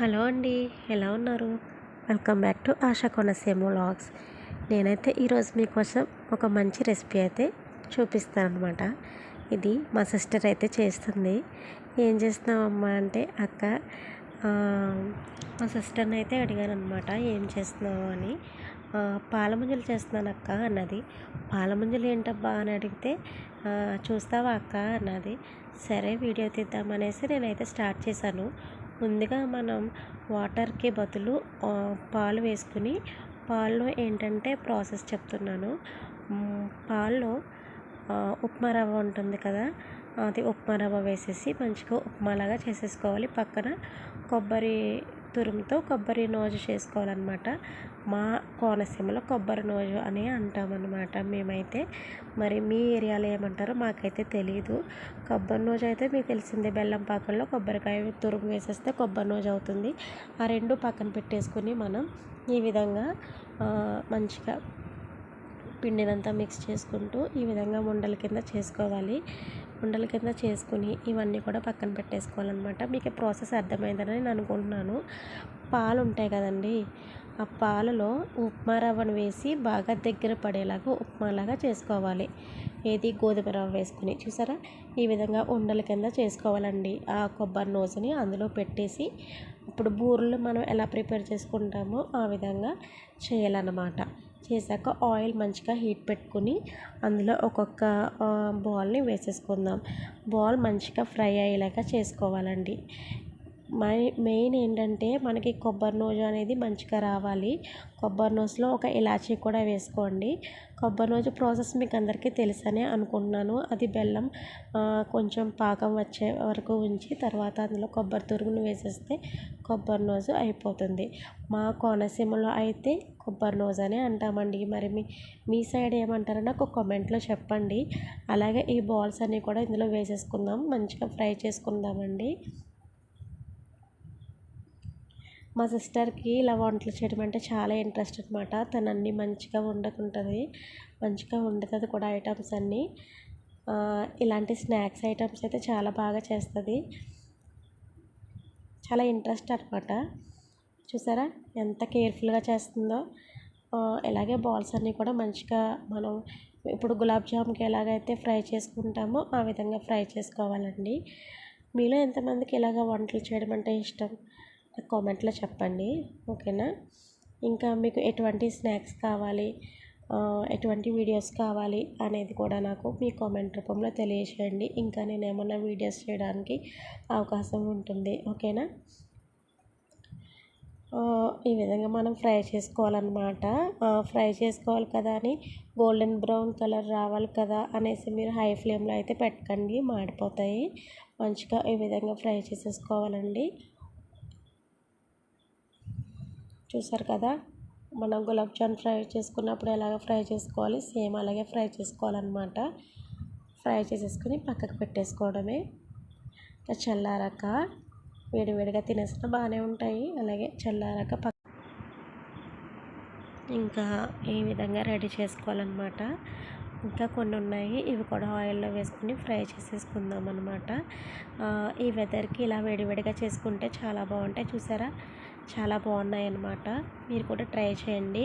Hello అండి. ఎలా ఉన్నారు? Welcome back to ASHA Konaseema vlogs. నేనైతే ఈరోజు మీకోసం ఒక మంచి రెసిపీ అయితే చూపిస్తానమాట. ఇది మా సిస్టర్ అయితే చేస్తుంది. ఏం చేస్తున్నావమ్మా అంటే అక్క మా సిస్టర్ని అయితే అడిగాను అనమాట, ఏం చేస్తున్నావు అని. పాలముంజలు చేస్తున్నాను అక్క అన్నది. పాలముంజలు ఏంటబ్బా అని అడిగితే చూస్తావా అక్క అన్నది. సరే వీడియో తీద్దామనేసి నేనైతే స్టార్ట్ చేశాను. ముందుగా మనం వాటర్కి బదులు పాలు వేసుకుని, పాల్లో ఏంటంటే ప్రాసెస్ చెప్తున్నాను. పాల్లో ఉప్మా రవ్వ ఉంటుంది కదా, అది ఉప్మా రవ్వ వేసేసి మంచిగా ఉప్మాలాగా చేసేసుకోవాలి. పక్కన కొబ్బరి తురుముతో కొబ్బరి నూజు చేసుకోవాలన్నమాట. మా కోనసీమలో కొబ్బరి నూజు అని అంటామన్నమాట మేమైతే. మరి మీ ఏరియాలో ఏమంటారో మాకైతే తెలియదు. కొబ్బరి నూజు అయితే మీకు తెలిసిందే, బెల్లం పాకంలో కొబ్బరికాయ తురుము వేసేస్తే కొబ్బరి నూజు అవుతుంది. ఆ రెండు పక్కన పెట్టేసుకుని మనం ఈ విధంగా మంచిగా పిండినంతా మిక్స్ చేసుకుంటూ ఈ విధంగా ఉండల కింద చేసుకోవాలి. ఉండల కింద చేసుకుని ఇవన్నీ కూడా పక్కన పెట్టేసుకోవాలన్నమాట. మీకు ప్రాసెస్ అర్థమైందని నేను అనుకుంటున్నాను. పాలు ఉంటాయి కదండి, ఆ పాలలో ఉప్మా రవ్వను వేసి బాగా దగ్గర పడేలాగా ఉప్మాలాగా చేసుకోవాలి. ఏది గోధుమ రవ్వ వేసుకుని చూసారా, ఈ విధంగా ఉండల కింద చేసుకోవాలండి. ఆ కొబ్బరి నూజుని అందులో పెట్టేసి ఇప్పుడు బూరెలు మనం ఎలా ప్రిపేర్ చేసుకుంటామో ఆ విధంగా చేయాలన్నమాట. చేశాక ఆయిల్ మంచిగా హీట్ పెట్టుకుని అందులో ఒక్కొక్క బాల్ని వేసేసుకుందాం. బాల్ మంచిగా ఫ్రై అయ్యేలాగా చేసుకోవాలండి. మెయిన్ ఏంటంటే మనకి కొబ్బరి నూజు అనేది మంచిగా రావాలి. కొబ్బరి నూజులో ఒక ఇలాచీ కూడా వేసుకోండి. కొబ్బరి నూజు ప్రాసెస్ మీకు అందరికీ తెలుసనే అనుకుంటున్నాను. అది బెల్లం కొంచెం పాకం వచ్చే వరకు ఉంచి తర్వాత అందులో కొబ్బరి తురుగును వేసేస్తే కొబ్బరి నూజు అయిపోతుంది. మా కోనసీమలో అయితే కొబ్బరి నూజు అని అంటామండి. మరి మీ సైడ్ ఏమంటారో నాకు కామెంట్లో చెప్పండి. అలాగే ఈ బాల్స్ అన్నీ కూడా ఇందులో వేసేసుకుందాం, మంచిగా ఫ్రై చేసుకుందామండి. మా సిస్టర్కి ఇలా వంటలు చేయడం అంటే చాలా ఇంట్రెస్ట్ అనమాట. తను అన్నీ మంచిగా వండుకుంటుంది, మంచిగా వండుతుంది కూడా ఐటమ్స్ అన్నీ. ఇలాంటి స్నాక్స్ ఐటమ్స్ అయితే చాలా బాగా చేస్తుంది. చాలా ఇంట్రెస్ట్ అనమాట. చూసారా ఎంత కేర్ఫుల్గా చేస్తుందో. ఇలాగే బాల్స్ అన్నీ కూడా మంచిగా మనం ఇప్పుడు గులాబ్ జామ్కి ఎలాగైతే ఫ్రై చేసుకుంటామో ఆ విధంగా ఫ్రై చేసుకోవాలండి. మీలో ఎంతమందికి ఇలాగ వంటలు చేయడం అంటే ఇష్టం కామెంట్లో చెప్పండి, ఓకేనా. ఇంకా మీకు ఎటువంటి స్నాక్స్ కావాలి, ఎటువంటి వీడియోస్ కావాలి అనేది కూడా నాకు మీ కామెంట్ రూపంలో తెలియజేయండి. ఇంకా నేను ఏమన్నా వీడియోస్ చేయడానికి అవకాశం ఉంటుంది, ఓకేనా. ఈ విధంగా మనం ఫ్రై చేసుకోవాలన్నమాట. ఫ్రై చేసుకోవాలి కదా అని గోల్డెన్ బ్రౌన్ కలర్ రావాలి కదా అనేసి మీరు హై ఫ్లేమ్లో అయితే పెట్టకండి, మాడిపోతాయి. మంచిగా ఈ విధంగా ఫ్రై చేసేసుకోవాలండి. చూసారు కదా, మనం గులాబ్ జామ్ ఫ్రై చేసుకున్నప్పుడు ఎలాగ ఫ్రై చేసుకోవాలి, సేమ్ అలాగే ఫ్రై చేసుకోవాలన్నమాట. ఫ్రై చేసేసుకుని పక్కకు పెట్టేసుకోవడమే. ఇంకా చల్లారాక వేడివేడిగా తినేసిన బాగానే ఉంటాయి. అలాగే చల్లారాక ఇంకా ఈ విధంగా రెడీ చేసుకోవాలన్నమాట. ఇంకా కొన్ని ఉన్నాయి, ఇవి కూడా ఆయిల్లో వేసుకుని ఫ్రై చేసేసుకుందాం అనమాట. ఈ వెదర్కి ఇలా వేడివేడిగా చేసుకుంటే చాలా బాగుంటాయి. చూసారా, చాలా బాగున్నాయి అన్నమాట. మీరు కూడా ట్రై చేయండి.